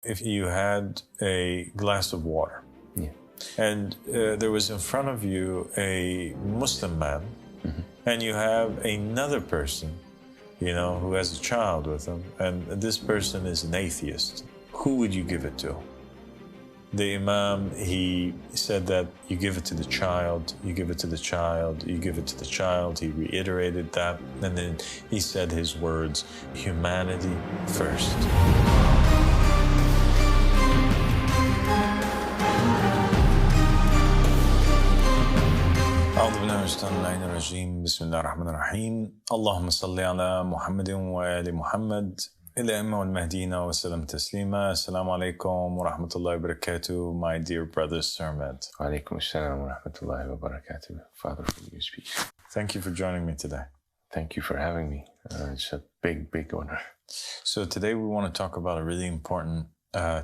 if you had a glass of water, and there was in front of you a Muslim man, and you have another person, who has a child with him, and this person is an atheist, who would you give it to? The Imam, he said that you give it to the child, you give it to the child, you give it to the child. He reiterated that, and then he said his words, humanity first. أعوذ بالله من الشيطان اللعين الرجيم بسم الله الرحمن الرحيم اللهم صل على محمد وآل محمد الإمام والمهديين وسلم تسليما. Assalamu alaikum wa rahmatullahi wa barakatuh, my dear brother Sermet. Wa alaikum assalam wa rahmatullahi wa barakatuh. Father, for you speak. Thank you for joining me today. Thank you for having me. It's a big honor. So today we want to talk about a really important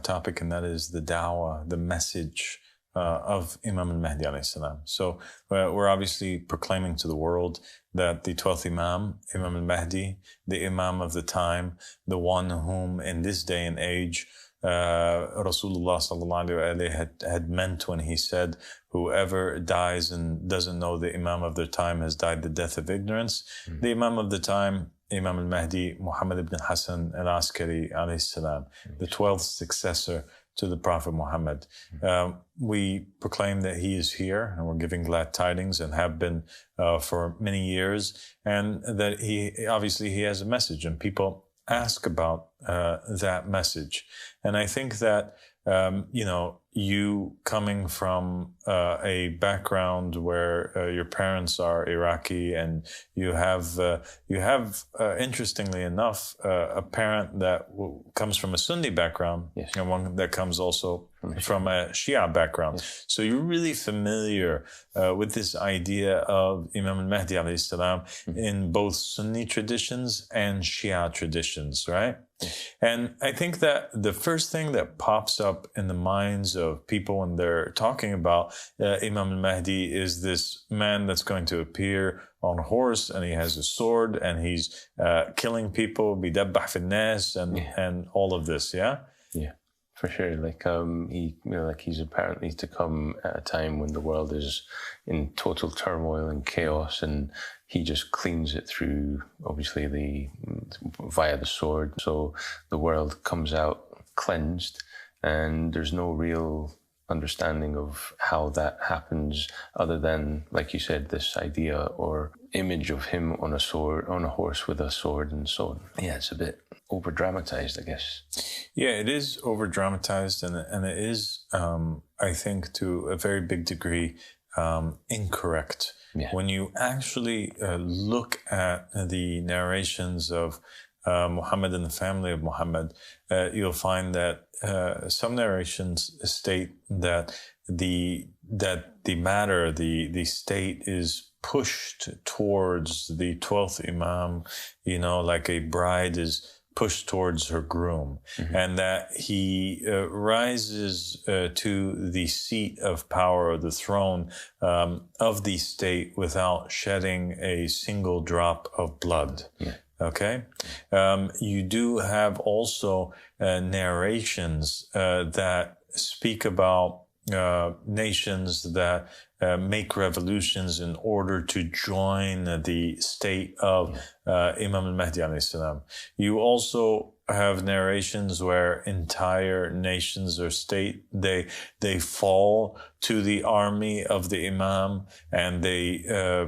topic, and that is the da'wah, the message of Imam al-Mahdi alayhi salam. So we're obviously proclaiming to the world that the 12th Imam, Imam al-Mahdi, the Imam of the time, the one whom in this day and age Rasulullah sallallahu alayhi wa had meant when he said, whoever dies and doesn't know the Imam of their time has died the death of ignorance. The Imam of the time, Imam al-Mahdi, Muhammad ibn Hassan al-Askari alayhi salam, the 12th successor to the Prophet Muhammad. We proclaim that he is here, and we're giving glad tidings and have been for many years, and that he has a message, and people ask about that message. And I think that, you coming from a background where your parents are Iraqi, and you have interestingly enough, a parent that comes from a Sunni background, yes, and one that comes also from a Shia background. Yes. So you're really familiar with this idea of Imam al-Mahdi alayhi salam in both Sunni traditions and Shia traditions, right? And I think that the first thing that pops up in the minds of people when they're talking about Imam al-Mahdi is this man that's going to appear on a horse, and he has a sword, and he's killing people, bidabbah fi nas, and all of this, yeah? Yeah, for sure. He's apparently to come at a time when the world is in total turmoil and chaos, and he just cleans it through, obviously, via the sword. So the world comes out cleansed, and there's no real understanding of how that happens other than, like you said, this idea or image of him on a horse with a sword and so on. Yeah, it's a bit over-dramatized, I guess. Yeah, it is over-dramatized, and it is, I think, to a very big degree, incorrect. Yeah. When you actually look at the narrations of Muhammad and the family of Muhammad, you'll find that some narrations state that the matter, the state is pushed towards the 12th Imam, like a bride is pushed towards her groom, and that he rises to the seat of power, or the throne of the state, without shedding a single drop of blood. Yeah. Okay? You do have also narrations that speak about nations that make revolutions in order to join the state of Imam al-Mahdi alayhi salam. You also have narrations where entire nations or state, they fall to the army of the Imam, and they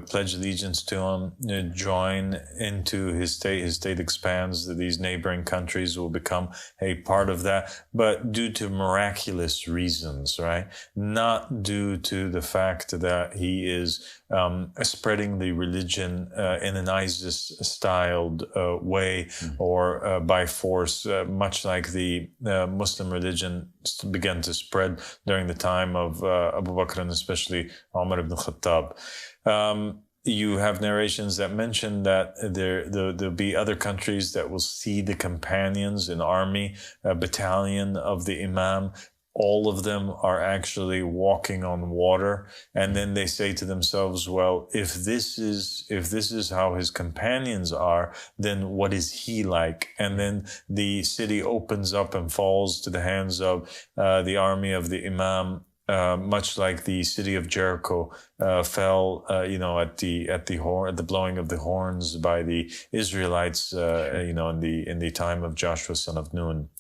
pledge allegiance to him, join into his state. His state expands. These neighboring countries will become a part of that, but due to miraculous reasons, right? Not due to the fact that he is spreading the religion in an ISIS-styled way, or by force, much like the Muslim religion began to spread during the time of Abu Bakr, and especially Umar ibn Khattab. You have narrations that mention that there'll be other countries that will see the companions, an army, a battalion of the Imam, all of them are actually walking on water. And then they say to themselves, well, if this is how his companions are, then what is he like? And then the city opens up and falls to the hands of the army of the imam, much like the city of Jericho fell, at the blowing of the horns by the Israelites, in the time of Joshua son of Nun.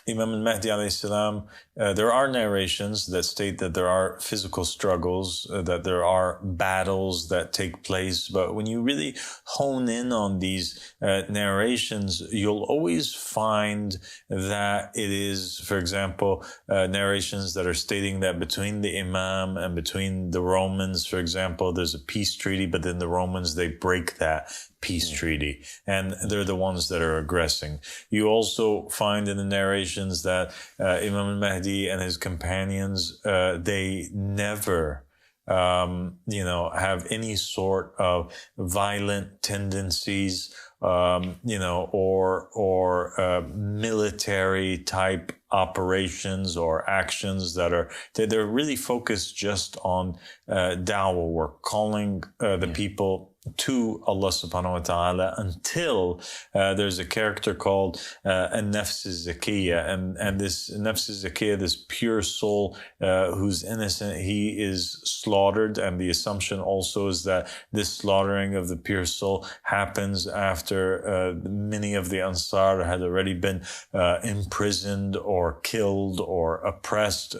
Imam al-Mahdi alayhi salam, there are narrations that state that there are physical struggles, that there are battles that take place. But when you really hone in on these narrations, you'll always find that it is, for example, narrations that are stating that between the imam and between the Romans, for example, there's a peace treaty, but then the Romans, they break that peace treaty, and they're the ones that are aggressing. You also find in the narrations that Imam al-Mahdi and his companions, they never have any sort of violent tendencies, or military type operations or actions they're really focused just on da'wah work, calling the people to Allah subhanahu wa ta'ala until there's a character called an-nafs az-zakiyya, and this nafs az-zakiyya, this pure soul who's innocent, he is slaughtered. And the assumption also is that this slaughtering of the pure soul happens after many of the Ansar had already been imprisoned or killed or oppressed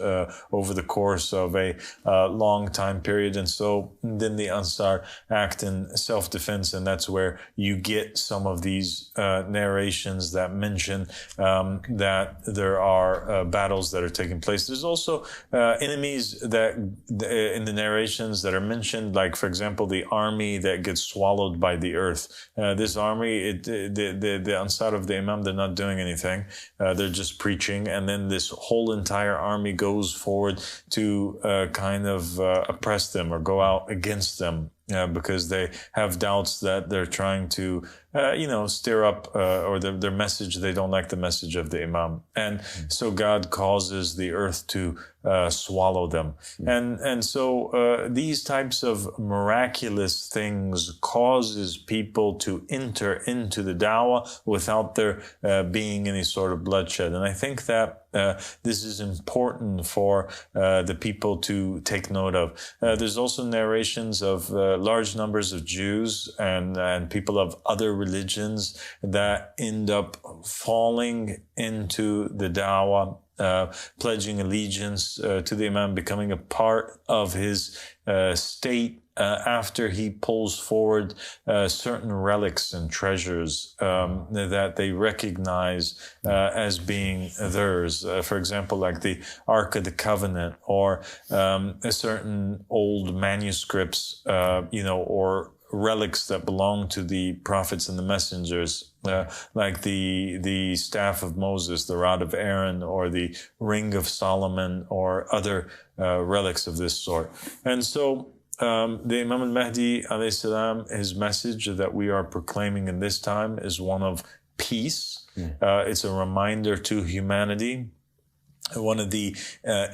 over the course of a long time period. And so then the Ansar act in self-defense, and that's where you get some of these narrations that mention that there are battles that are taking place. There's also enemies that in the narrations that are mentioned, like, for example, the army that gets swallowed by the earth. This army, the Ansar of the Imam, they're not doing anything. They're just preaching, and then this whole entire army goes forward to oppress them or go out against them. Because they have doubts that they're trying to, stir up, or their message, they don't like the message of the Imam. And so God causes the earth to swallow them. And so these types of miraculous things causes people to enter into the da'wah without there being any sort of bloodshed. And I think that this is important for the people to take note of. There's also narrations of large numbers of Jews and people of other religions that end up falling into the da'wah, pledging allegiance to the Imam, becoming a part of his state, after he pulls forward certain relics and treasures that they recognize as being theirs. For example, like the Ark of the Covenant, or certain old manuscripts, or relics that belong to the prophets and the messengers, like the staff of Moses, the rod of Aaron, or the ring of Solomon, or other relics of this sort. And so the Imam al-Mahdi alayhi salam, his message that we are proclaiming in this time is one of peace. It's a reminder to humanity. One of the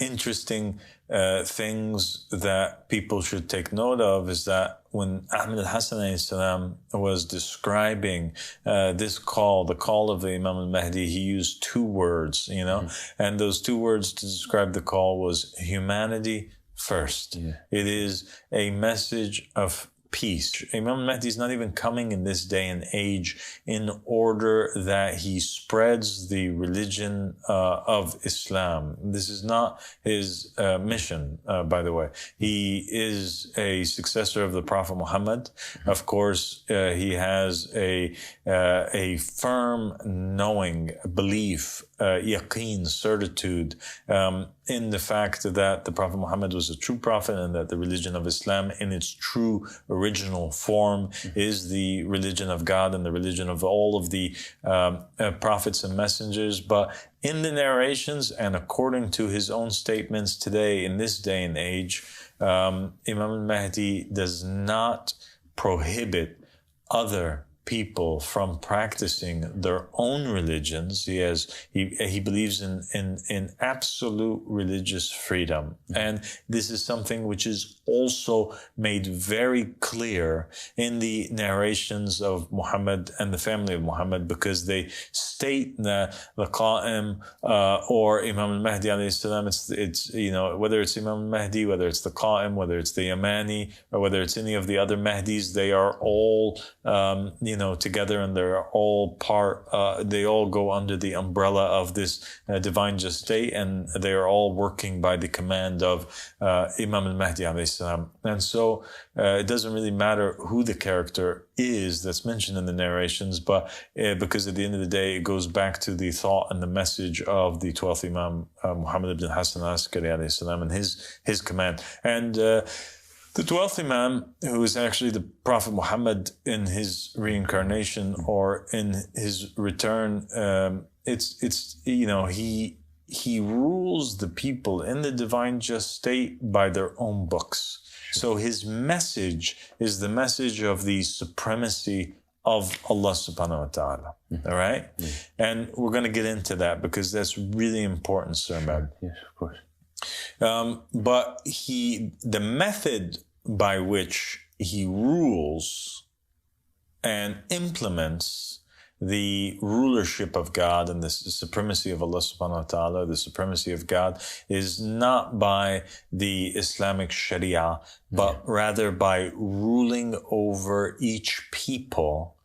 interesting things that people should take note of is that when Ahmad al-Hasan alayhi salam was describing this call, the call of the Imam al-Mahdi, he used two words, and those two words to describe the call was humanity first. It is a message of peace. Imam al-Mahdi is not even coming in this day and age in order that he spreads the religion of Islam. This is not his mission, by the way. He is a successor of the Prophet Muhammad. Of course, he has a firm knowing, belief, yaqeen, certitude, in the fact that the Prophet Muhammad was a true prophet, and that the religion of Islam in its true original form is the religion of God and the religion of all of the prophets and messengers. But in the narrations, and according to his own statements today, in this day and age, Imam al-Mahdi does not prohibit other people from practicing their own religions. He believes in absolute religious freedom. And this is something which is also made very clear in the narrations of Muhammad and the family of Muhammad, because they state that the Qa'im or Imam al-Mahdi alayhi salam, it's whether it's Imam al-Mahdi, whether it's the Qa'im, whether it's the Yamani, or whether it's any of the other Mahdis, they are all together, and they're all they all go under the umbrella of this divine just state, and they are all working by the command of Imam al-Mahdi alayhi salam. And so it doesn't really matter who the character is that's mentioned in the narrations, but because at the end of the day, it goes back to the thought and the message of the 12th Imam, Muhammad ibn Hassan al-Askari alayhi salam, and his command. And the 12th Imam, who is actually the Prophet Muhammad in his reincarnation or in his return, he rules the people in the divine just state by their own books. So his message is the message of the supremacy of Allah subhanahu wa ta'ala. All right? And we're going to get into that because that's really important, Sir Mahdi. Yes, of course. But the method by which he rules and implements the rulership of God and the supremacy of Allah subhanahu wa ta'ala, the supremacy of God, is not by the Islamic Sharia, but rather by ruling over each people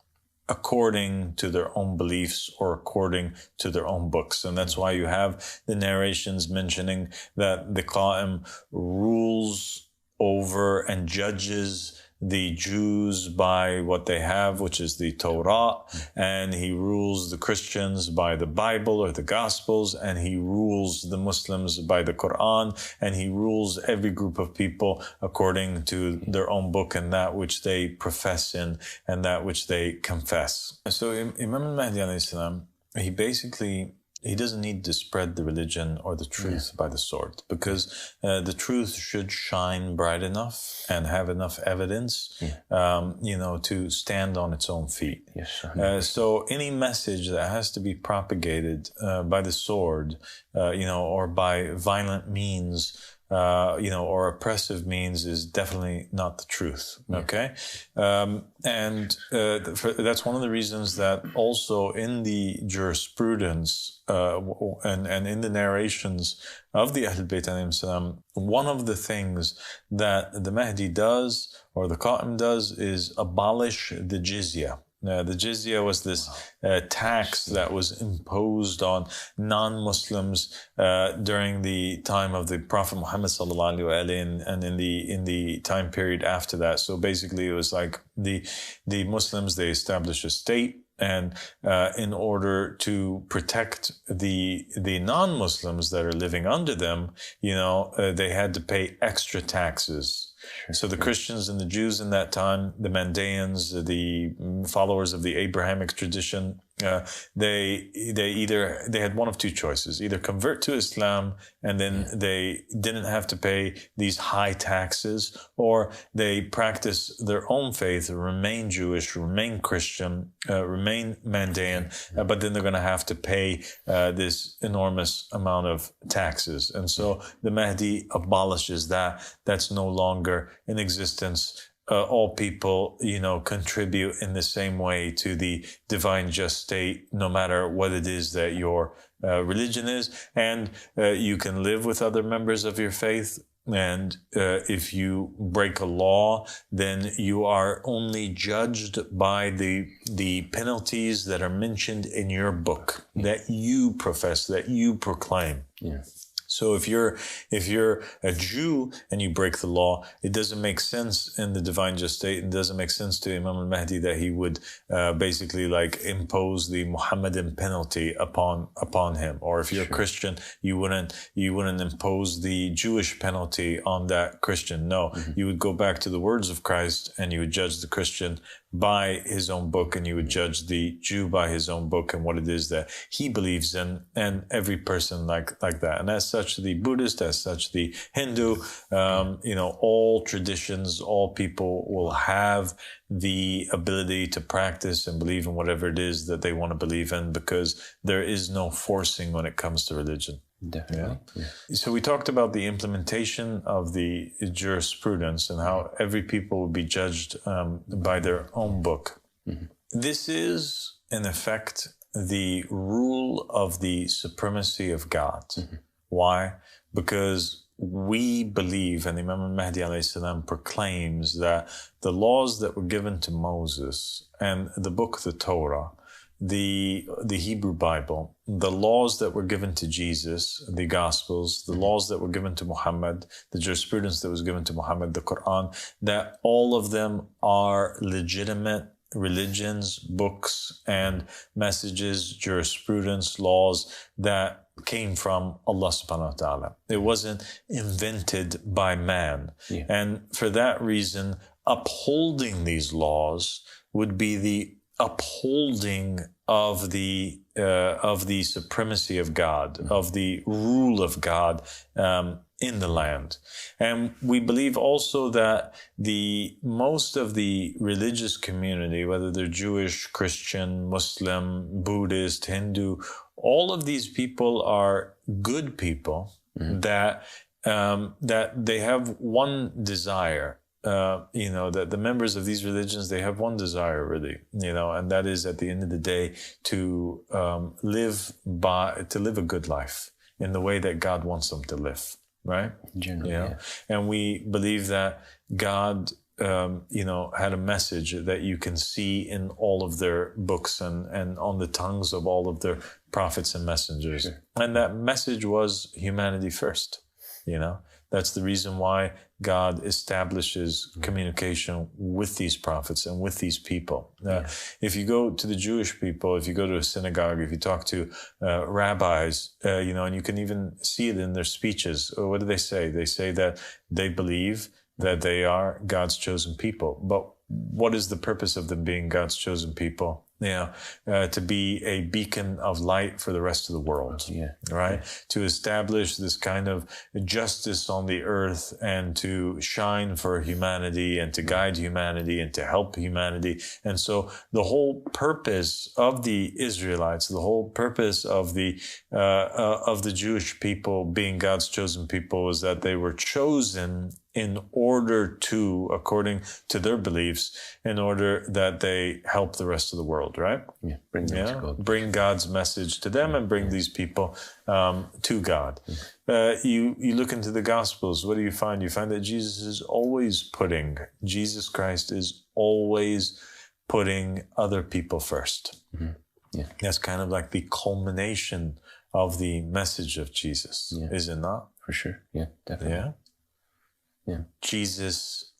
according to their own beliefs or according to their own books. And that's why you have the narrations mentioning that the Qa'im rules over and judges the Jews by what they have, which is the Torah, and he rules the Christians by the Bible or the Gospels, and he rules the Muslims by the Quran, and he rules every group of people according to their own book and that which they profess in and that which they confess. So Imam al-Mahdi alayhi salam, he doesn't need to spread the religion or the truth by the sword, because the truth should shine bright enough and have enough evidence, to stand on its own feet. Yes, so any message that has to be propagated by the sword, or by violent means, or oppressive means, is definitely not the truth. Okay. That's one of the reasons that also in the jurisprudence, and in the narrations of the Ahlul Bayt alayhim salam, one of the things that the Mahdi does, or the Qa'im does, is abolish the jizya. The jizya was this tax that was imposed on non-Muslims during the time of the Prophet Muhammad sallallahu alaihi wasallam, and in the time period after that. So basically, it was like the Muslims, they established a state, and in order to protect the non-Muslims that are living under them, they had to pay extra taxes. So the Christians and the Jews in that time, the Mandaeans, the followers of the Abrahamic tradition, they had one of two choices: either convert to Islam and then they didn't have to pay these high taxes, or they practice their own faith, remain Jewish, remain Christian, remain Mandaean, but then they're going to have to pay this enormous amount of taxes. And so the Mahdi abolishes that. That's no longer in existence. All people, contribute in the same way to the divine just state, no matter what it is that your religion is. And you can live with other members of your faith. And if you break a law, then you are only judged by the penalties that are mentioned in your book, that you profess, that you proclaim. Yeah. So if you're a Jew and you break the law, it doesn't make sense in the divine just state. It doesn't make sense to Imam al-Mahdi that he would basically impose the Muhammadan penalty upon him. Or if you're a Christian, you wouldn't impose the Jewish penalty on that Christian. No, you would go back to the words of Christ and you would judge the Christian by his own book, and you would judge the Jew by his own book and what it is that he believes in, and every person like that. And as such, the Buddhist, as such, the Hindu, all traditions, all people will have the ability to practice and believe in whatever it is that they want to believe in, because there is no forcing when it comes to religion. Definitely. Yeah. So we talked about the implementation of the jurisprudence and how every people will be judged by their own book. Mm-hmm. This is, in effect, the rule of the supremacy of God. Mm-hmm. Why? Because we believe, and the Imam Mahdi ﷺ proclaims, that the laws that were given to Moses and the book, the Torah, the Hebrew Bible, the laws that were given to Jesus, the Gospels, the laws that were given to Muhammad, the jurisprudence that was given to Muhammad, the Quran, that all of them are legitimate religions, books, and messages, jurisprudence, laws that came from Allah subhanahu wa ta'ala. It wasn't invented by man. Yeah. And for that reason, upholding these laws would be the upholding of the supremacy of God, of the rule of God in the land. And we believe also that most of the religious community, whether they're Jewish, Christian, Muslim, Buddhist, Hindu, all of these people are good people, that they have one desire. That the members of these religions, they have one desire really, and that is at the end of the day to live a good life in the way that God wants them to live, right? Generally, yeah. And we believe that God, had a message that you can see in all of their books and on the tongues of all of their prophets and messengers. Sure. And that message was humanity first, That's the reason why God establishes communication with these prophets and with these people. If you go to the Jewish people, if you go to a synagogue, if you talk to rabbis, and you can even see it in their speeches, what do they say? They say that they believe that they are God's chosen people. But what is the purpose of them being God's chosen people? To be a beacon of light for the rest of the world, right? To establish this kind of justice on the earth and to shine for humanity and to guide humanity and to help humanity. And so the whole purpose of the Israelites, the whole purpose of the Jewish people being God's chosen people is that they were chosen in order to, according to their beliefs, in order that they help the rest of the world, right? Yeah, bring them to God. Bring God's message to them and bring these people to God. You look into the Gospels, what do you find? You find that Jesus Christ is always putting other people first. Mm-hmm. Yeah. That's kind of like the culmination of the message of Jesus, is it not? For sure, yeah, definitely. Yeah. Jesus,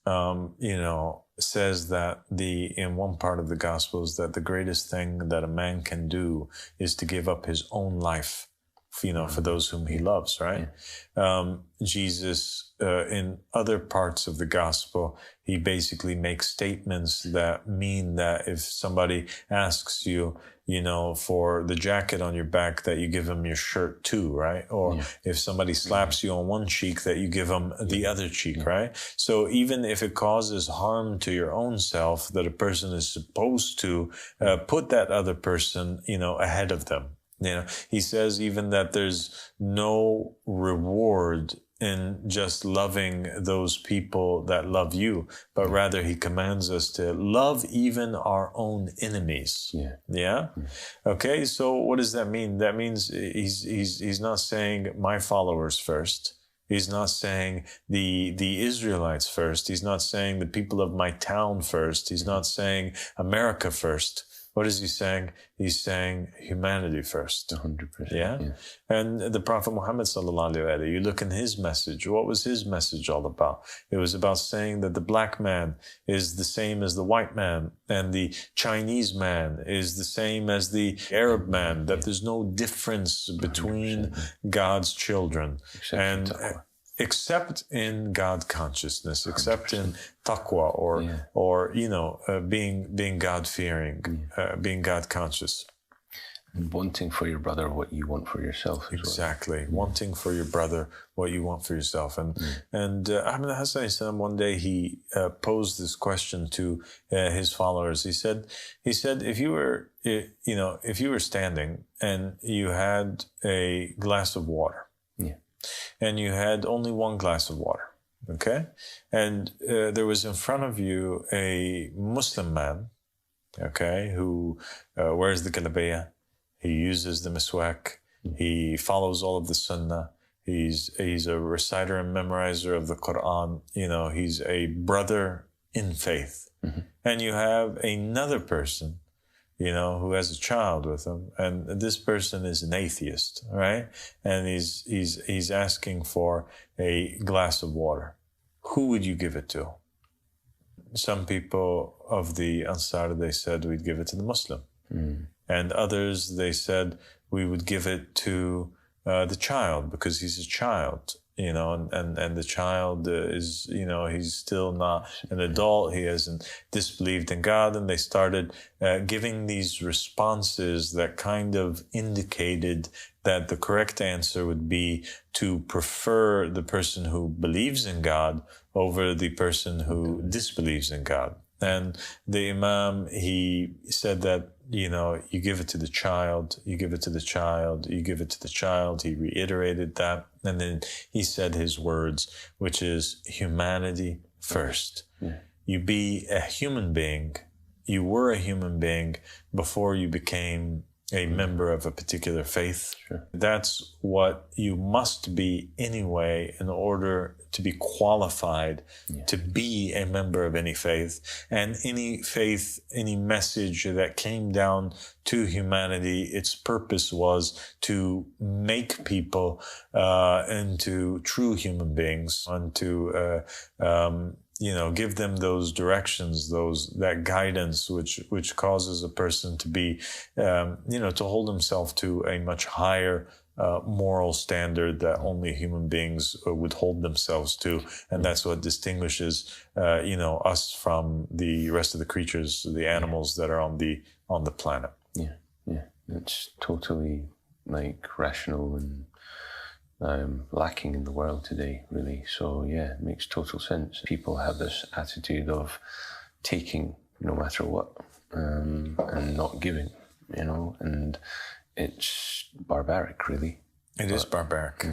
says that in one part of the Gospels that the greatest thing that a man can do is to give up his own life, for those whom he loves, right? Yeah. Jesus, in other parts of the Gospel, he basically makes statements that mean that if somebody asks you, for the jacket on your back, that you give them your shirt too, right? Or if somebody slaps you on one cheek, that you give them the other cheek, right? So even if it causes harm to your own self, that a person is supposed to put that other person, ahead of them. He says even that there's no reward in just loving those people that love you, but rather he commands us to love even our own enemies. Yeah. Okay. So what does that mean? That means he's not saying my followers first. He's not saying the Israelites first. He's not saying the people of my town first. He's not saying America first. What is he saying? He's saying humanity first. 100%. Yeah? And the Prophet Muhammad sallallahu alaihi wasallam, you look in his message. What was his message all about? It was about saying that the black man is the same as the white man, and the Chinese man is the same as the Arab man, that there's no difference between God's children. Except except in God consciousness, except 100%. In taqwa or being God fearing, being God conscious. And wanting for your brother what you want for yourself. Exactly. Wanting for your brother what you want for yourself. And Ahmed Hassan, one day he posed this question to his followers. He said, if you were standing and you had a glass of water, and you had only one glass of water, okay, and there was in front of you a Muslim man, okay, who wears the galabiyah. He uses the miswak. He follows all of the sunnah. He's a reciter and memorizer of the Quran. He's a brother in faith. And you have another person, who has a child with him, and this person is an atheist, right? And he's asking for a glass of water. Who would you give it to? Some people of the Ansar, they said we'd give it to the Muslim. And others, they said we would give it to the child because he's a child, and the child is, he's still not an adult. He hasn't disbelieved in God. And they started giving these responses that kind of indicated that the correct answer would be to prefer the person who believes in God over the person who disbelieves in God. And the Imam, he said that, you give it to the child, you give it to the child, you give it to the child. He reiterated that. And then he said his words, which is humanity first. You be a human being. You were a human being before you became a member of a particular faith. That's what you must be anyway in order to be qualified to be a member of any faith. And any faith, any message that came down to humanity, its purpose was to make people into true human beings and to give them those directions, that guidance, which causes a person to be, to hold himself to a much higher moral standard that only human beings would hold themselves to. And that's what distinguishes, us from the rest of the creatures, the animals that are on the planet. Yeah. It's totally rational and lacking in the world today, really. So it makes total sense. People have this attitude of taking no matter what, and not giving, and it's barbaric, really. It is barbaric.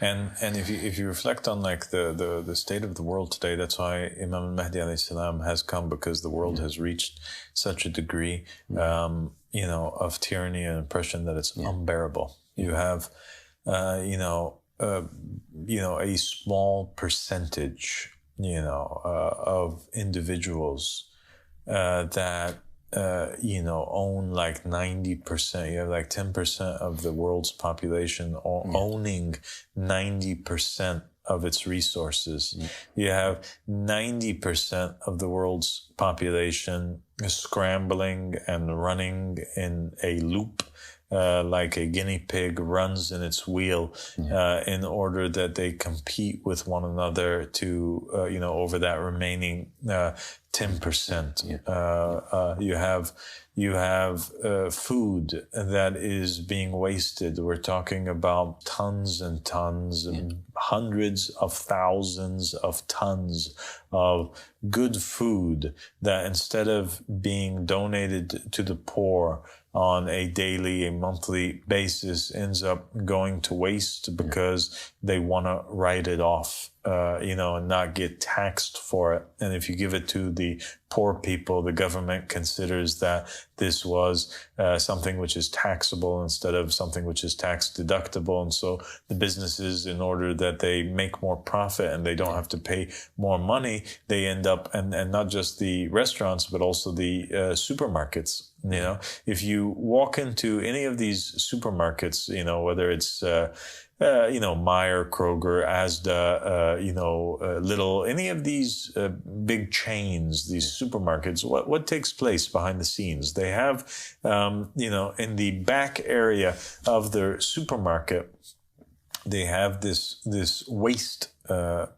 And if you reflect on the state of the world today, that's why Imam al-Mahdi alayhi salam has come, because the world has reached such a degree of tyranny and oppression that it's unbearable. You have a small percentage, of individuals that own 90%. You have 10% of the world's population owning 90% of its resources. You have 90% of the world's population scrambling and running in a loop, like a guinea pig runs in its wheel, in order that they compete with one another to, over that remaining 10%. You have food that is being wasted. We're talking about tons and tons and hundreds of thousands of tons of good food that, instead of being donated to the poor on a daily, a monthly basis, ends up going to waste because they want to write it off, and not get taxed for it. And if you give it to the poor people, the government considers that this was something which is taxable instead of something which is tax deductible. And so the businesses, in order that they make more profit and they don't have to pay more money, they end up, and not just the restaurants, but also the supermarkets. If you walk into any of these supermarkets, whether it's Meijer, Kroger, Asda, Lidl, any of these big chains, these supermarkets, what takes place behind the scenes? They have, in the back area of their supermarket, they have this waste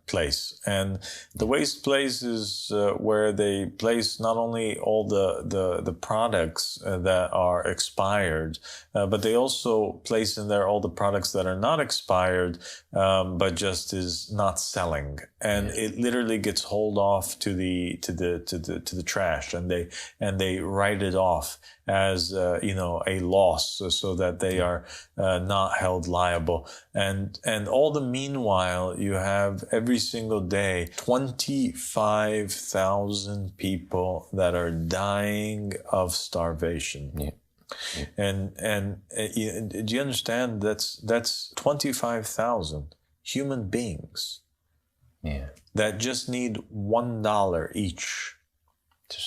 place, and the waste place is where they place not only all the products that are expired, but they also place in there all the products that are not expired, but just is not selling, and it literally gets hauled off to the trash, and they write it off as a loss, so that they are not held liable, and all the meanwhile you have every single day 25,000 people that are dying of starvation. Yeah. And do you understand that's 25,000 human beings that just need $1 each to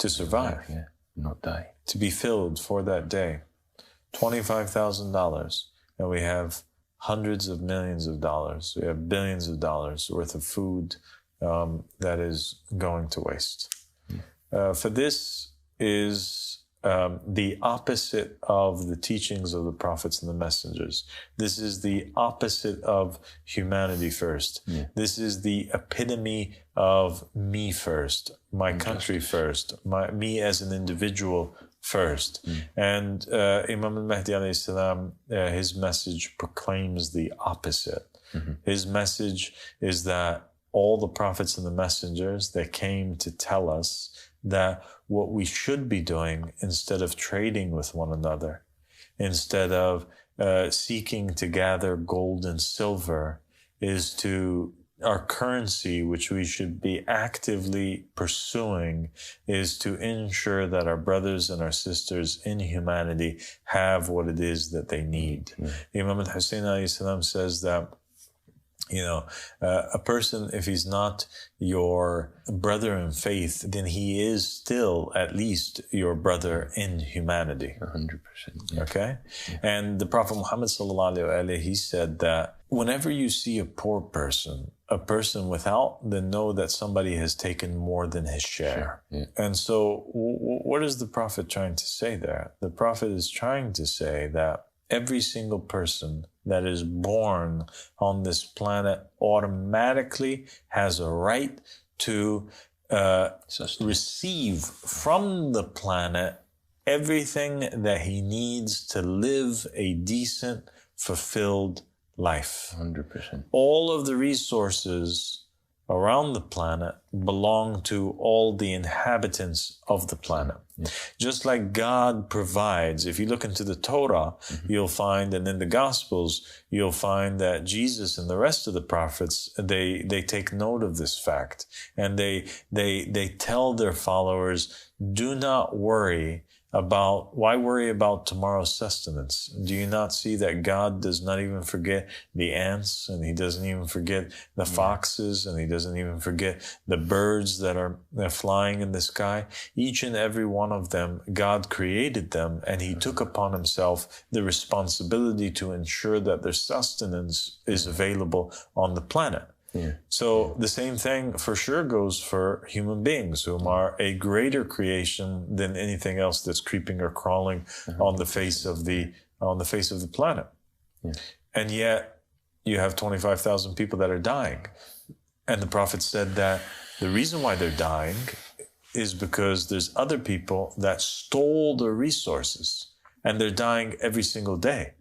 survive. Yeah. Not die. To be filled for that day. $25,000. And we have hundreds of millions of dollars. We have billions of dollars worth of food that is going to waste. For this is the opposite of the teachings of the prophets and the messengers. This is the opposite of humanity first. This is the epitome of me first, my country first, me as an individual first. And Imam al-Mahdi alayhi salam, his message proclaims the opposite. His message is that all the prophets and the messengers that came to tell us that what we should be doing, instead of trading with one another, instead of seeking to gather gold and silver, is to our currency, which we should be actively pursuing, is to ensure that our brothers and our sisters in humanity have what it is that they need. Imam al-Hussein alayhi salam says that, a person, if he's not your brother in faith, then he is still at least your brother in humanity. 100%. Okay? And the Prophet Muhammad sallallahu alaihi wasallam, he said that whenever you see a poor person, a person without, then know that somebody has taken more than his share. And so what is the Prophet trying to say there? The Prophet is trying to say that every single person that is born on this planet automatically has a right to receive from the planet everything that he needs to live a decent, fulfilled life. 100%. All of the resources around the planet belong to all the inhabitants of the planet. Just like God provides, if you look into the Torah, you'll find, and in the Gospels, you'll find that Jesus and the rest of the prophets, they take note of this fact. And they tell their followers, do not worry why worry about tomorrow's sustenance? Do you not see that God does not even forget the ants, and he doesn't even forget the foxes, and he doesn't even forget the birds that are flying in the sky? Each and every one of them, God created them, and he took upon himself the responsibility to ensure that their sustenance is available on the planet. So the same thing for sure goes for human beings, whom are a greater creation than anything else that's creeping or crawling on the face of the planet. And yet you have 25,000 people that are dying. And the Prophet said that the reason why they're dying is because there's other people that stole their resources, and they're dying every single day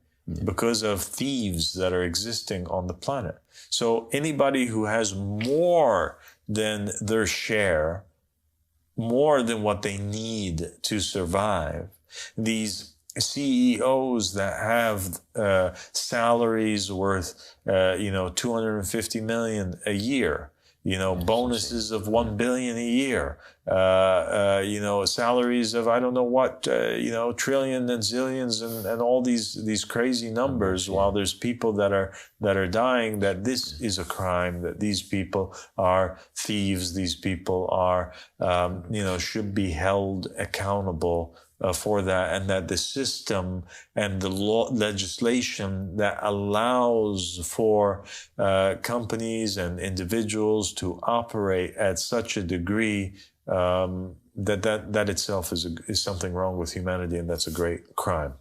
because of thieves that are existing on the planet. So anybody who has more than their share, more than what they need to survive, these CEOs that have salaries worth, 250 million a year, bonuses of 1 billion a year, salaries of I don't know what, trillion and zillions and all these crazy numbers, while there's people that are dying, that this is a crime, that these people are thieves, these people are, should be held accountable for that, and that the system and the law legislation that allows for companies and individuals to operate at such a degree that itself is something wrong with humanity, and that's a great crime.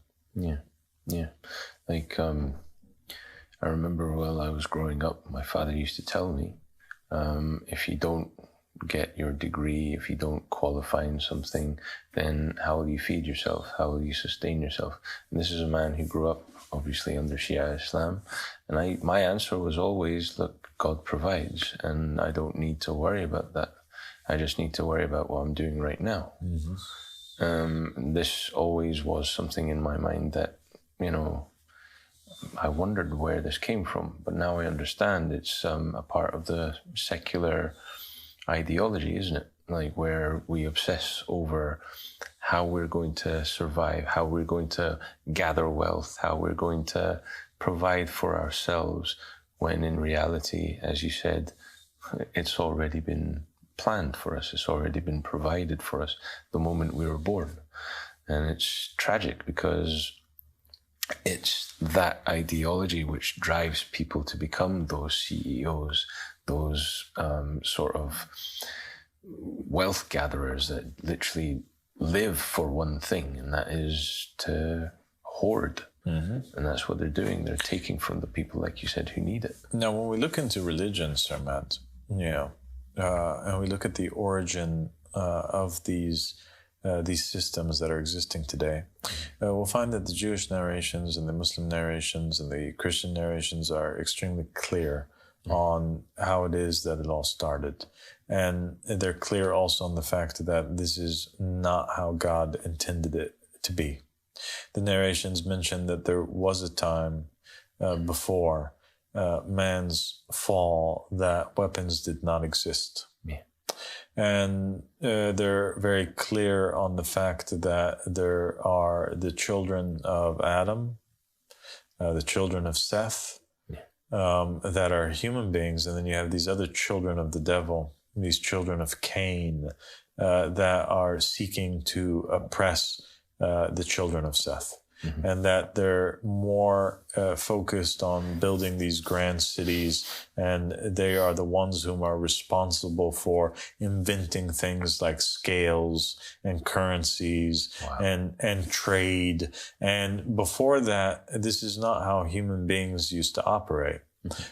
Like I remember while I was growing up, my father used to tell me, if you don't get your degree, if you don't qualify in something, then how will you feed yourself? How will you sustain yourself? And this is a man who grew up, obviously, under Shia Islam. And my answer was always, look, God provides, and I don't need to worry about that. I just need to worry about what I'm doing right now. This always was something in my mind that, you know, I wondered where this came from, but now I understand it's a part of the secular ideology, isn't it? Like, where we obsess over how we're going to survive, how we're going to gather wealth, how we're going to provide for ourselves, when in reality, as you said, it's already been planned for us. It's already been provided for us the moment we were born. And it's tragic because it's that ideology which drives people to become those CEOs, those sort of wealth gatherers that literally live for one thing, and that is to hoard. And that's what they're doing. They're taking from the people, like you said, who need it. Now, when we look into religion, Sir Matt, and we look at the origin of these systems that are existing today, we'll find that the Jewish narrations and the Muslim narrations and the Christian narrations are extremely clear on how it is that it all started. And they're clear also on the fact that this is not how God intended it to be. The narrations mention that there was a time before man's fall that weapons did not exist. And they're very clear on the fact that there are the children of Adam, the children of Seth, that are human beings. And then you have these other children of the devil, these children of Cain, that are seeking to oppress the children of Seth. And that they're more focused on building these grand cities, and they are the ones whom are responsible for inventing things like scales and currencies and trade. And before that, this is not how human beings used to operate.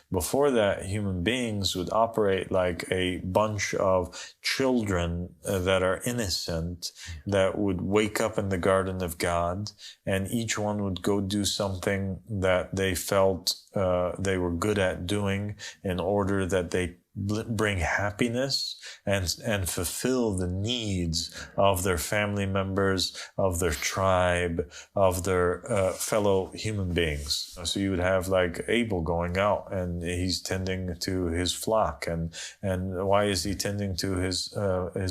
Before that, human beings would operate like a bunch of children that are innocent, that would wake up in the garden of God, and each one would go do something that they felt they were good at doing in order that they bring happiness and fulfill the needs of their family members, of their tribe, of their fellow human beings. So you would have like Abel going out and he's tending to his flock. And why is he tending to his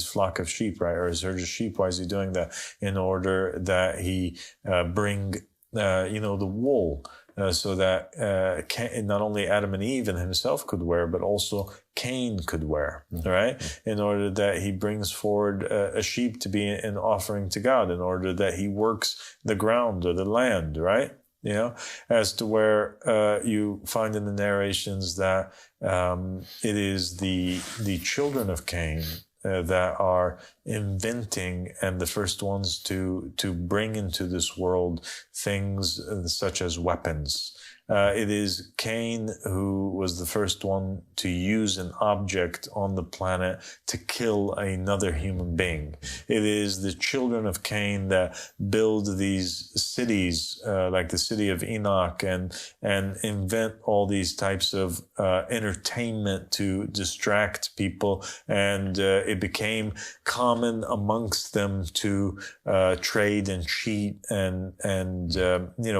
flock of sheep, right? Or his herd of sheep? Why is he doing that? In order that he bring, the wool, so that not only Adam and Eve and himself could wear, but also Cain could wear, right? In order that he brings forward a sheep to be an offering to God, in order that he works the ground or the land, right? As to where you find in the narrations that it is the children of Cain that are inventing and the first ones to bring into this world things such as weapons. It is Cain who was the first one to use an object on the planet to kill another human being. It is the children of Cain that build these cities, like the city of Enoch, and invent all these types of entertainment to distract people. And it became common amongst them to trade and cheat and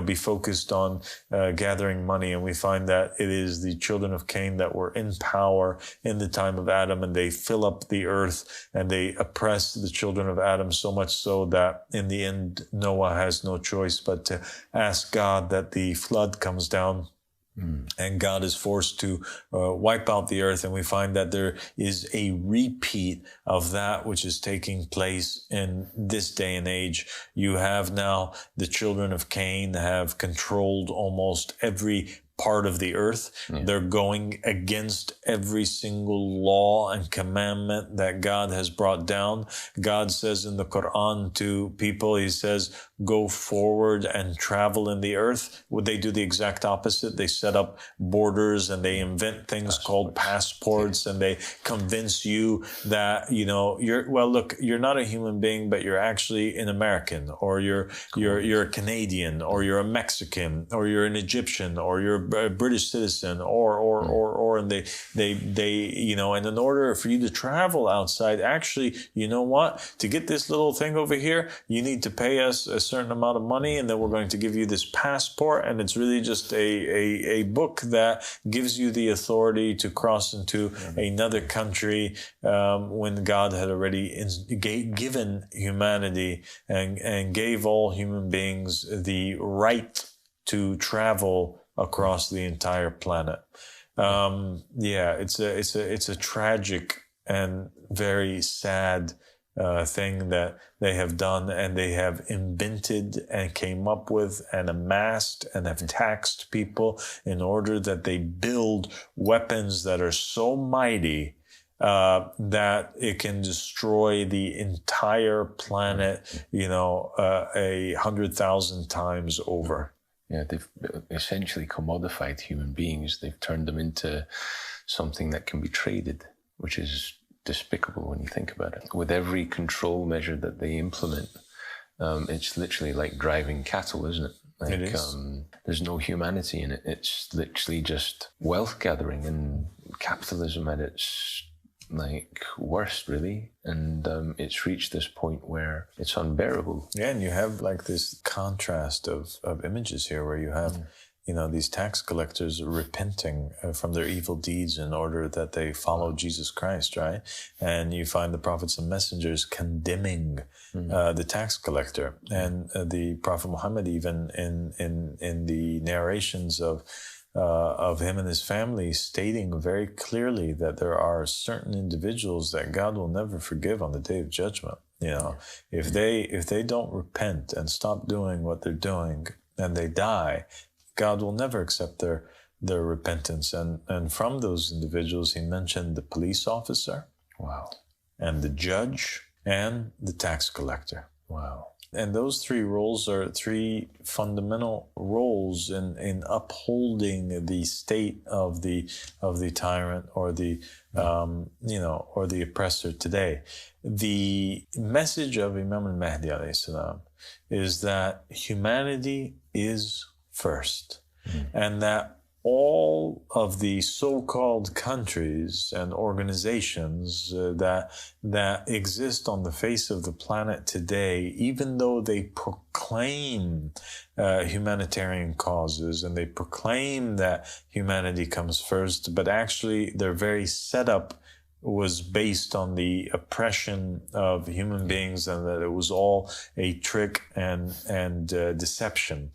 be focused on gathering money. And we find that it is the children of Cain that were in power in the time of Adam, and they fill up the earth and they oppress the children of Adam, so much so that in the end Noah has no choice but to ask God that the flood comes down. And God is forced to wipe out the earth. And we find that there is a repeat of that which is taking place in this day and age. You have now the children of Cain have controlled almost every part of the earth. They're going against every single law and commandment that God has brought down. God says in the Quran to people, he says, go forward and travel in the earth. Would they do the exact opposite? They set up borders and they invent things called passports, and they convince you that, you're not a human being, but you're actually an American, or you're a Canadian, or you're a Mexican, or you're an Egyptian, or you're a British citizen, and and in order for you to travel outside, actually, you know what? To get this little thing over here, you need to pay us a certain amount of money, and then we're going to give you this passport, and it's really just a book that gives you the authority to cross into another country, when God had already given humanity and gave all human beings the right to travel across the entire planet. It's a tragic and very sad thing that they have done, and they have invented and came up with and amassed and have taxed people in order that they build weapons that are so mighty that it can destroy the entire planet, 100,000 times over. Yeah, they've essentially commodified human beings. They've turned them into something that can be traded, which is despicable when you think about it. With every control measure that they implement, it's literally like driving cattle, isn't it? It is. There's no humanity in it. It's literally just wealth gathering and capitalism at its worst, really. And it's reached this point where it's unbearable. Yeah, and you have this contrast of images here where you have, these tax collectors repenting from their evil deeds in order that they follow Jesus Christ, right? And you find the prophets and messengers condemning the tax collector. And the Prophet Muhammad, even in the narrations of him and his family, stating very clearly that there are certain individuals that God will never forgive on the day of judgment. If they don't repent and stop doing what they're doing and they die, God will never accept their repentance. And from those individuals, he mentioned the police officer, and the judge, and the tax collector. Wow. And those three roles are three fundamental roles in upholding the state of the tyrant or the or the oppressor today. The message of Imam al-Mahdi alayhi salam is that humanity is first, and that all of the so-called countries and organizations that exist on the face of the planet today, even though they proclaim humanitarian causes and they proclaim that humanity comes first, but actually their very setup was based on the oppression of human beings, and that it was all a trick and deception.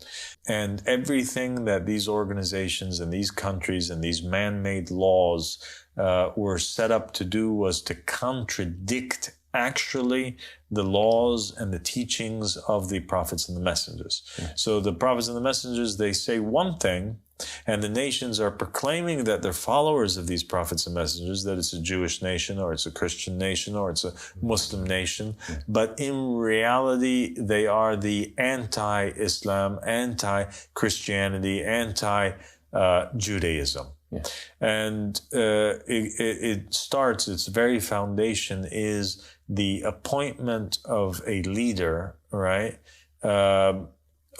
And everything that these organizations and these countries and these man-made laws were set up to do was to contradict actually the laws and the teachings of the prophets and the messengers. So the prophets and the messengers, they say one thing, and the nations are proclaiming that they're followers of these prophets and messengers, that it's a Jewish nation or it's a Christian nation or it's a Muslim nation. But in reality, they are the anti-Islam, anti-Christianity, anti-Judaism. Yeah. And it starts, its very foundation is the appointment of a leader, right?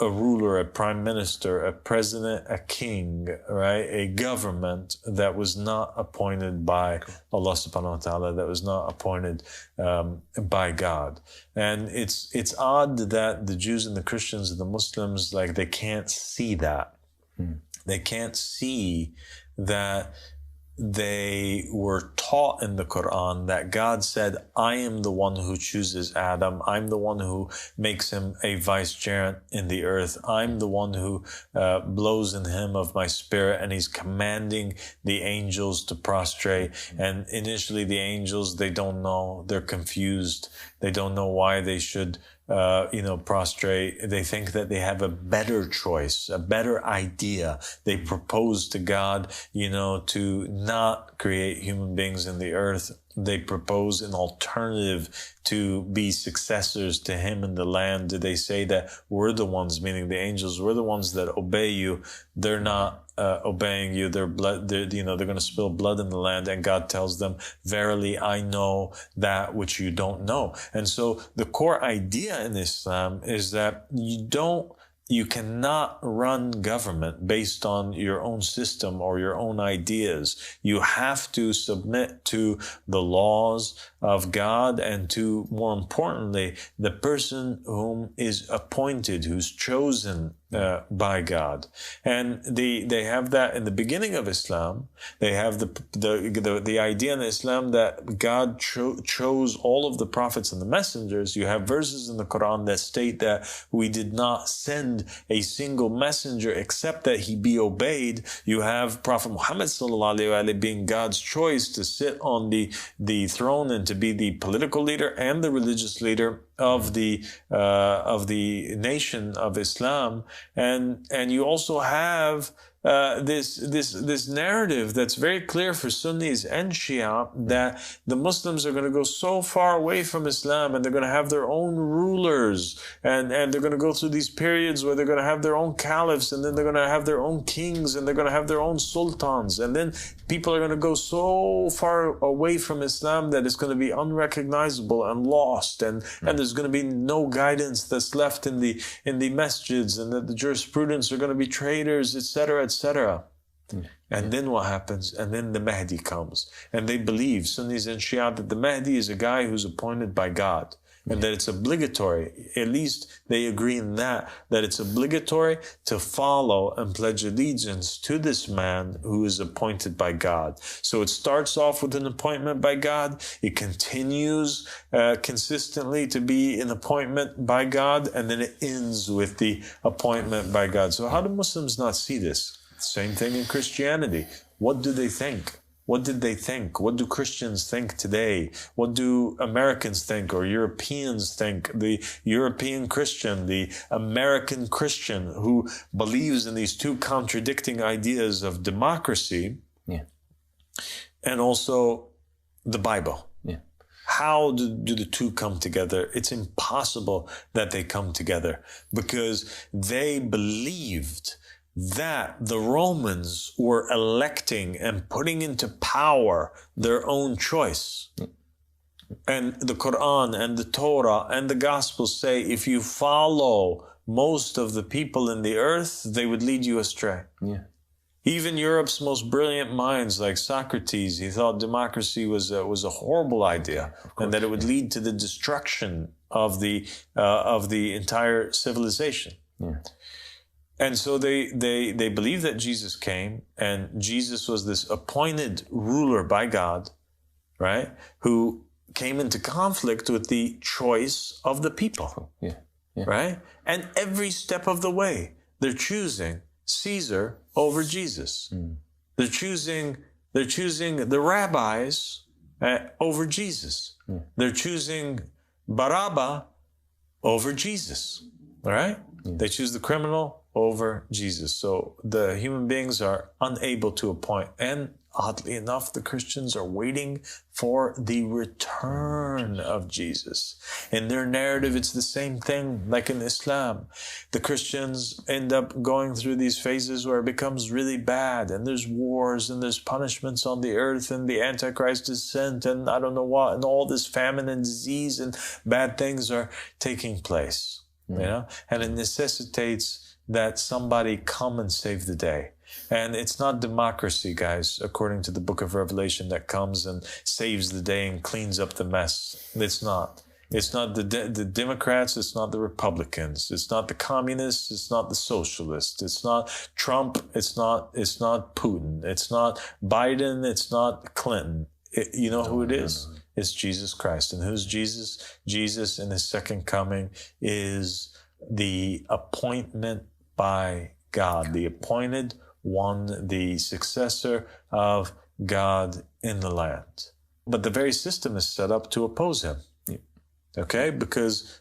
A ruler, a prime minister, a president, a king, right? A government that was not appointed by Allah subhanahu wa ta'ala, that was not appointed by God. And it's odd that the Jews and the Christians and the Muslims, they can't see that. They can't see that they were taught in the Quran that God said, I am the one who chooses Adam. I'm the one who makes him a vicegerent in the earth. I'm the one who blows in him of my spirit. And he's commanding the angels to prostrate. And initially the angels, they don't know. They're confused. They don't know why they should prostrate. They think that they have a better choice, a better idea. They propose to God, to not create human beings in the earth. They propose an alternative to be successors to him in the land. They say that we're the ones, meaning the angels, we're the ones that obey you. They're not obeying you. They're going to spill blood in the land. And God tells them, verily, I know that which you don't know. And so the core idea in Islam is that you cannot run government based on your own system or your own ideas. You have to submit to the laws of God and to, more importantly, the person whom is appointed, who's chosen by God. And they have that in the beginning of Islam. They have the idea in Islam that God chose all of the prophets and the messengers. You have verses in the Quran that state that we did not send a single messenger except that he be obeyed. You have Prophet Muhammad sallallahu alaihi wasallam being God's choice to sit on the throne and to be the political leader and the religious leader of the nation of Islam. And you also have this narrative that's very clear for Sunnis and Shia that the Muslims are going to go so far away from Islam and they're going to have their own rulers and they're going to go through these periods where they're going to have their own caliphs and then they're going to have their own kings and they're going to have their own sultans, and then people are going to go so far away from Islam that it's going to be unrecognizable and lost, and there's going to be no guidance that's left in the masjids, and that the jurisprudence are going to be traitors, etc., etc. And then what happens? And then the Mahdi comes. And they believe, Sunnis and Shia, that the Mahdi is a guy who's appointed by God. And that it's obligatory, at least they agree in that it's obligatory to follow and pledge allegiance to this man who is appointed by God. So it starts off with an appointment by God. It continues consistently to be an appointment by God. And then it ends with the appointment by God. So how do Muslims not see this? Same thing in Christianity. What do they think? What did they think? What do Christians think today? What do Americans think or Europeans think? The European Christian, the American Christian who believes in these two contradicting ideas of democracy and also the Bible. How do the two come together? It's impossible that they come together because they believed that the Romans were electing and putting into power their own choice. And the Quran and the Torah and the Gospels say if you follow most of the people in the earth, they would lead you astray. Even Europe's most brilliant minds, like Socrates, he thought democracy was a horrible idea, and that it would lead to the destruction of the entire civilization. And so they believe that Jesus came, and Jesus was this appointed ruler by God, right? Who came into conflict with the choice of the people, right? And every step of the way, they're choosing Caesar over Jesus. They're choosing the rabbis over Jesus. They're choosing Barabbas over Jesus, all right? They choose the criminal over Jesus. So the human beings are unable to appoint. And oddly enough, the Christians are waiting for the return of Jesus. In their narrative, it's the same thing like in Islam. The Christians end up going through these phases where it becomes really bad, and there's wars and there's punishments on the earth, and the Antichrist is sent, and I don't know what, and all this famine and disease and bad things are taking place. And it necessitates that somebody come and save the day. And it's not democracy, guys, according to the book of Revelation, that comes and saves the day and cleans up the mess. It's not. It's not the Democrats. It's not the Republicans. It's not the communists. It's not the socialists. It's not Trump. It's not Putin. It's not Biden. It's not Clinton. You know who it is? It's Jesus Christ. And who's Jesus? Jesus in his second coming is the appointment by God, the appointed one, the successor of God in the land. But the very system is set up to oppose him. Okay, because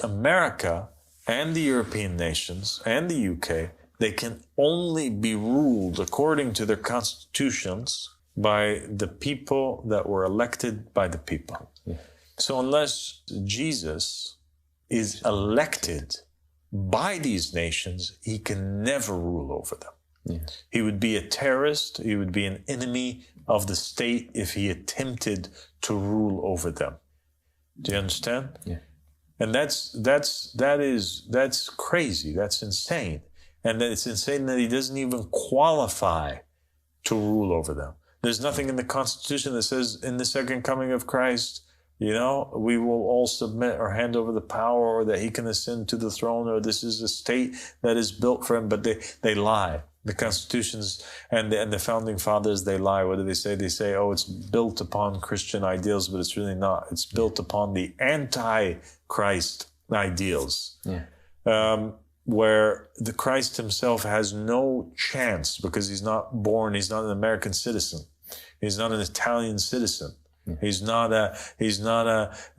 America and the European nations and the UK, they can only be ruled according to their constitutions by the people that were elected by the people. Yeah. So unless Jesus is elected by these nations, he can never rule over them. Yeah. He would be a terrorist, he would be an enemy of the state if he attempted to rule over them. Do you understand? Yeah. And that's crazy. That's insane. And it's insane that he doesn't even qualify to rule over them. There's nothing in the Constitution that says in the second coming of Christ, we will all submit or hand over the power, or that he can ascend to the throne, or this is a state that is built for him. But they lie. The constitutions and the founding fathers, they lie. What do they say? They say, oh, it's built upon Christian ideals, but it's really not. It's built upon the anti-Christ ideals. Yeah. Where the Christ himself has no chance because he's not an American citizen. He's not an Italian citizen. He's not a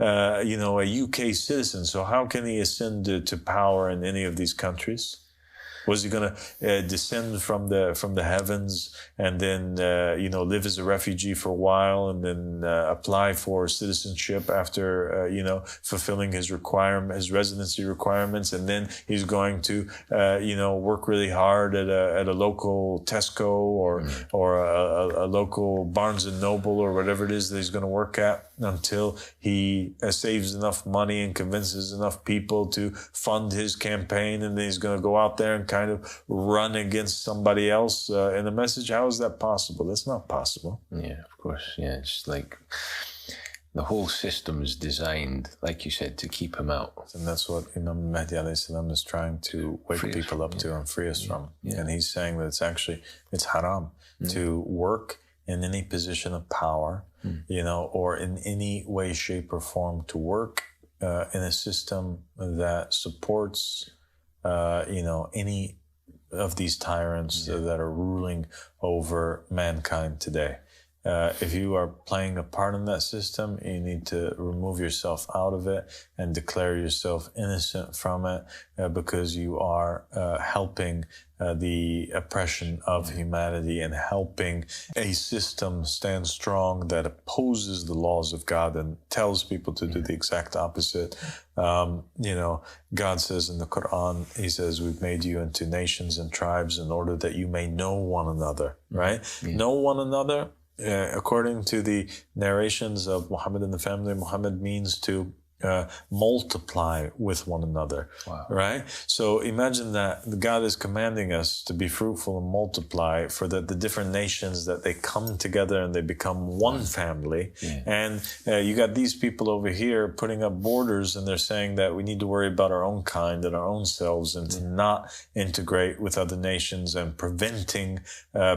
UK citizen. So how can he ascend to power in any of these countries? Was he going to descend from the heavens and then live as a refugee for a while and then apply for citizenship after fulfilling his residency requirements, and then he's going to work really hard at a local Tesco or a local Barnes and Noble or whatever it is that he's going to work at until he saves enough money and convinces enough people to fund his campaign, and then he's going to go out there and kind of run against somebody else in a message. How is that possible? That's not possible. Yeah, of course. Yeah, it's like the whole system is designed, like you said, to keep him out. And that's what Imam Mahdi al-Islam is trying to wake people up to and free us from. Yeah. And he's saying that it's haram to work in any position of power, or in any way, shape, or form to work in a system that supports, any of these tyrants that are ruling over mankind today. If you are playing a part in that system, you need to remove yourself out of it and declare yourself innocent from it, because you are helping the oppression of humanity and helping a system stand strong that opposes the laws of God and tells people to do the exact opposite. God says in the Quran, he says, we've made you into nations and tribes in order that you may know one another, right? Yeah. Know one another. According to the narrations of Muhammad and the family, Muhammad means to multiply with one another. Wow. Right? So imagine that God is commanding us to be fruitful and multiply, for the different nations, that they come together and they become one family. Yeah. And you got these people over here putting up borders, and they're saying that we need to worry about our own kind and our own selves, and to not integrate with other nations, and preventing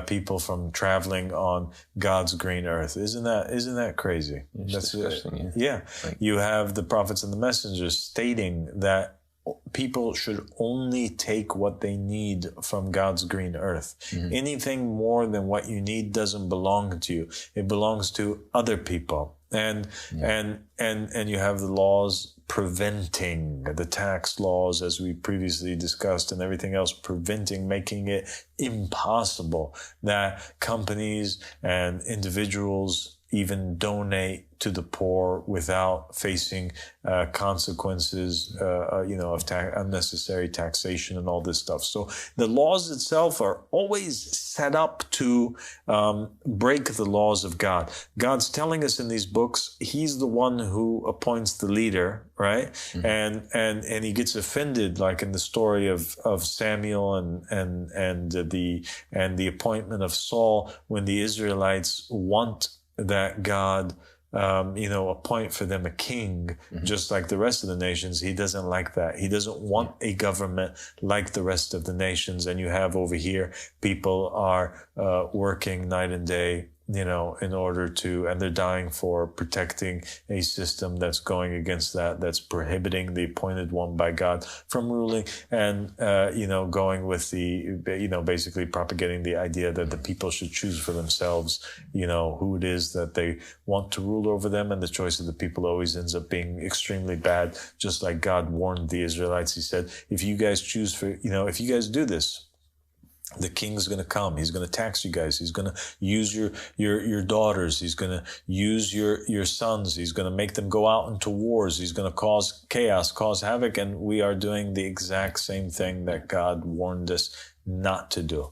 people from traveling on God's green earth. Isn't that crazy? That's disgusting. Yeah. Like, you have the prophets and the messengers stating that people should only take what they need from God's green earth. Mm-hmm. Anything more than what you need doesn't belong to you. It belongs to other people. And you have the laws preventing, the tax laws, as we previously discussed, and everything else preventing, making it impossible that companies and individuals even donate to the poor without facing consequences, of unnecessary taxation and all this stuff. So the laws itself are always set up to break the laws of God. God's telling us in these books, he's the one who appoints the leader, right? Mm-hmm. And he gets offended, like in the story of Samuel and the appointment of Saul, when the Israelites want that God, appoint for them a king, just like the rest of the nations. He doesn't like that. He doesn't want a government like the rest of the nations. And you have over here, people are working night and day, in order to, and they're dying for protecting a system that's going against that, that's prohibiting the appointed one by God from ruling, and, going with the, basically propagating the idea that the people should choose for themselves, who it is that they want to rule over them. And the choice of the people always ends up being extremely bad. Just like God warned the Israelites, he said, if you guys choose for, if you guys do this, the king's going to come. He's going to tax you guys. He's going to use your daughters. He's going to use your sons. He's going to make them go out into wars. He's going to cause chaos, cause havoc. And we are doing the exact same thing that God warned us not to do.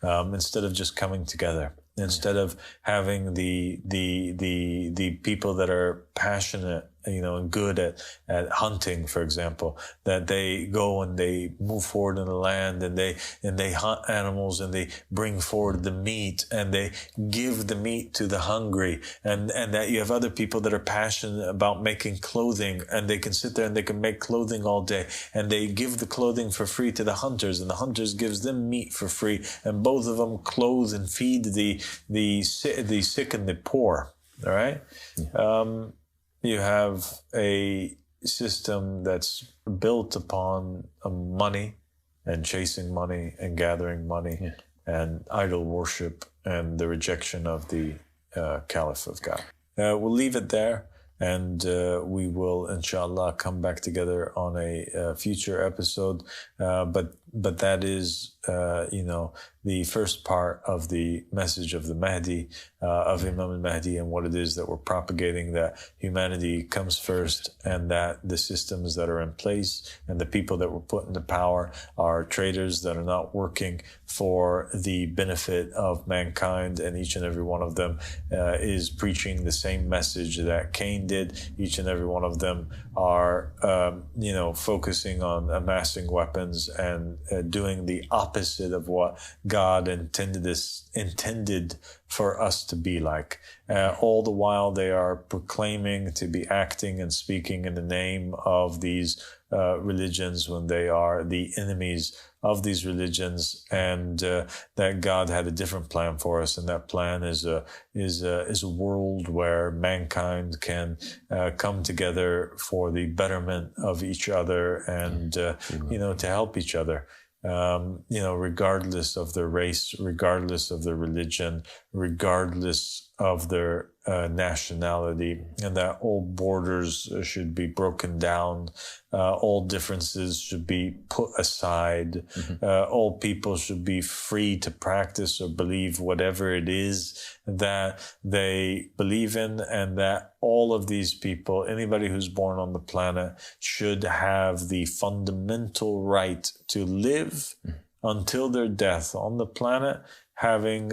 Instead of just coming together, instead of having the people that are passionate, and good at hunting, for example, that they go and they move forward in the land and they hunt animals and they bring forward the meat and they give the meat to the hungry, and that you have other people that are passionate about making clothing, and they can sit there and they can make clothing all day, and they give the clothing for free to the hunters, and the hunters gives them meat for free, and both of them clothe and feed the sick and the poor. All right. Yeah. You have a system that's built upon money and chasing money and gathering money, and idol worship and the rejection of the Caliph of God. We'll leave it there, and we will, inshallah, come back together on a future episode. But that is, the first part of the message of the Mahdi, of Imam al-Mahdi, and what it is that we're propagating, that humanity comes first, and that the systems that are in place and the people that were put into power are traitors that are not working for the benefit of mankind, and each and every one of them is preaching the same message that Cain did. Each and every one of them are, focusing on amassing weapons and doing the opposite of what God intended for us to be like. All the while they are proclaiming to be acting and speaking in the name of these religions, when they are the enemies of these religions, and that God had a different plan for us, and that plan is a world where mankind can come together for the betterment of each other, and to help each other. Regardless of their race, regardless of their religion, regardless of their nationality, and that all borders should be broken down, all differences should be put aside, all people should be free to practice or believe whatever it is that they believe in, and that all of these people, anybody who's born on the planet, should have the fundamental right to live until their death on the planet, having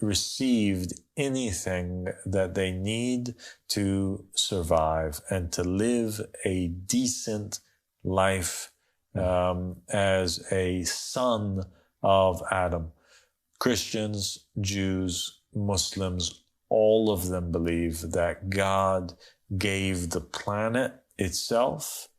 received anything that they need to survive and to live a decent life as a son of Adam. Christians, Jews, Muslims, all of them believe that God gave the planet itself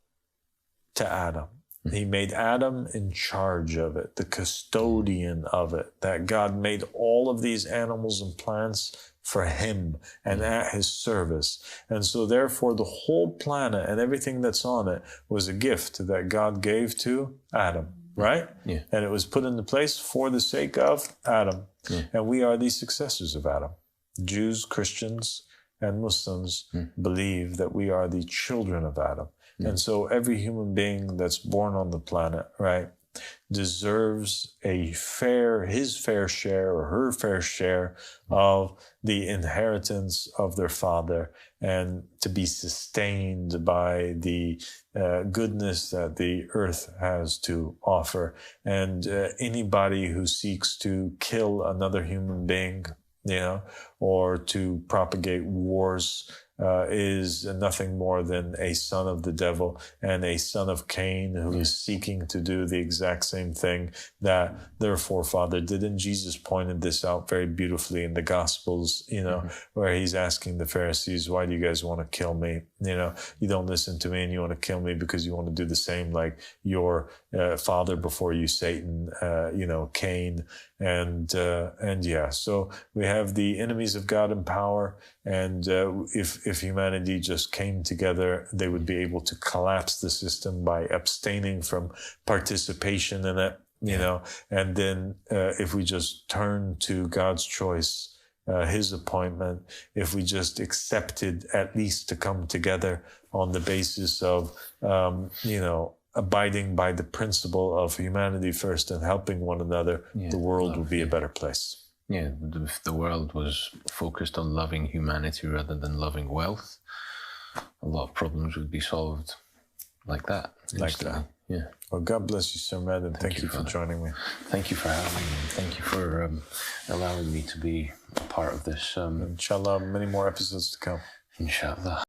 to Adam. He made Adam in charge of it, the custodian of it, that God made all of these animals and plants for him and at his service. And so therefore the whole planet and everything that's on it was a gift that God gave to Adam, right? Yeah. And it was put into place for the sake of Adam. Yeah. And we are the successors of Adam. Jews, Christians, and Muslims believe that we are the children of Adam. And so every human being that's born on the planet, right, deserves his fair share or her fair share of the inheritance of their father, and to be sustained by the goodness that the earth has to offer. And anybody who seeks to kill another human being, or to propagate wars, is nothing more than a son of the devil and a son of Cain, who is seeking to do the exact same thing that their forefather did. And Jesus pointed this out very beautifully in the Gospels, where he's asking the Pharisees, why do you guys want to kill me? You don't listen to me, and you want to kill me because you want to do the same like your father before you, Satan, Cain, and yeah. So we have the enemies of God in power, and if humanity just came together, they would be able to collapse the system by abstaining from participation in it, and then if we just turn to God's choice, his appointment, if we just accepted at least to come together on the basis of, abiding by the principle of humanity first and helping one another, the world would be a better place. Yeah, if the world was focused on loving humanity rather than loving wealth, a lot of problems would be solved like that. Like that. Yeah. Well, God bless you, Sir Med, and thank you for joining me. Thank you for having me. Thank you for allowing me to be a part of this. Inshallah, many more episodes to come. Inshallah.